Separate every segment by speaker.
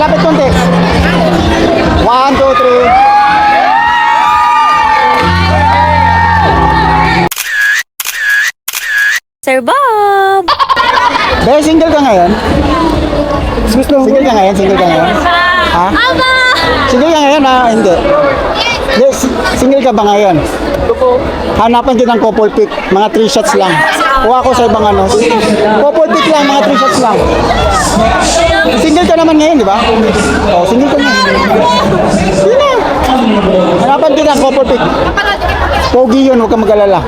Speaker 1: lapit konti. 1, 2, 3.
Speaker 2: Sir Bob!
Speaker 1: Be, single ka ngayon? Single ka ngayon? Single ka ngayon? Ha?
Speaker 2: Aba!
Speaker 1: Single ka ngayon ha? Hindi. Yes, single ka ba ngayon? Hanapan kita ng couple pick. Mga 3 shots lang. Kuha ko sa ibang ano. Couple pick lang, mga 3 shots lang. Single ka naman ngayon, di ba? Oh, single ka ngayon. Sige na. Hanapan kita ng couple pick. Pogi yun, huwag kang mag-alala.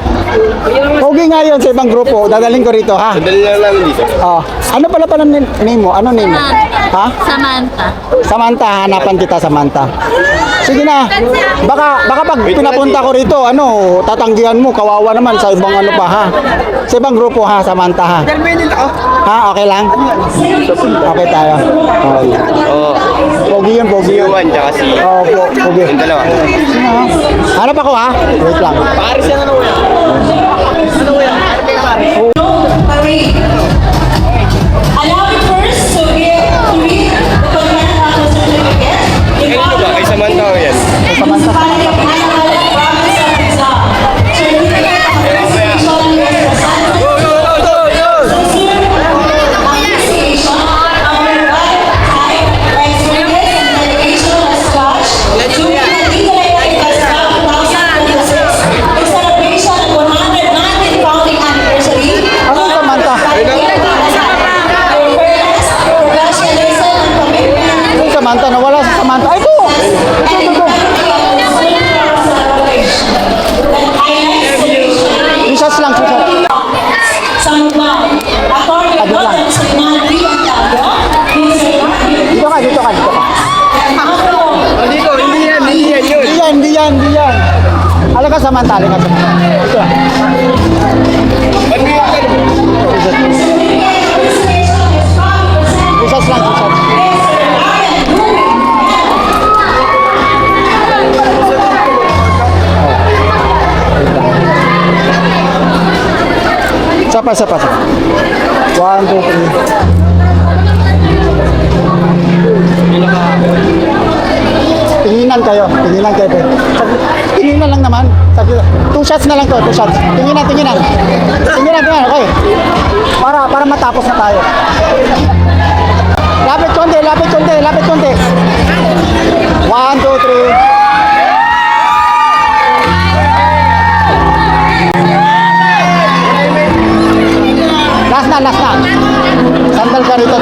Speaker 1: Pogi nga yun sa ibang grupo. Dadaling ko rito, ha?
Speaker 3: Dali lang namin dito.
Speaker 1: Oh. Ano pala name mo? Ano name mo? Ha?
Speaker 2: Samantha.
Speaker 1: Samantha, hanapan kita, Samantha. Sige na. Baka pag pinapunta ko rito, ano, tatanggihan mo, kawawa naman sa ibang ano pa, ha? Sa ibang grupo, ha, Samantha, ha? Ha, okay lang? Okay tayo. Okay.
Speaker 3: Oo.
Speaker 1: Pogi yun, pogi
Speaker 3: Si
Speaker 1: yun.
Speaker 3: Juan, tsaka si...
Speaker 1: Oh, pogi.
Speaker 3: Yung dalawa.
Speaker 1: Sino, ha? Hanap ako, ha? Wait lang.
Speaker 3: Paris yan, ano yan? Ano yan?
Speaker 4: Allow me first to read the content of the certificate.
Speaker 3: Kanino ba? Kay Samantha o yan?
Speaker 1: Samantha.
Speaker 4: Province of Rizal. Certificate of Appreciation and Representative. Sincere appreciation of your right time, expertise, and dedication as judge during the Legal Festival 2026 in celebration of 119th founding anniversary
Speaker 1: Ano yung Samantha? Yung Samantha, nawala si Samantha. Ay, ito! Ito. Yung shots lang, yung shots. Dito ka, dito ka, dito ka.
Speaker 3: Oh, dito, hindi yan yun.
Speaker 1: Hindi yan. Alam ka, Samantha, alam ka, Samantha. Ito.
Speaker 3: Ba't may yan?
Speaker 1: Yung shots lang, yung shots. Sapa. 1, 2, 3. Tinginan kayo. Tinginan lang naman. 2 shots na lang to, 2 shots. Tinginan. Okay. Para matapos na tayo. Lapit konti. 1, 2, 3. Last na. Sandal ka rito.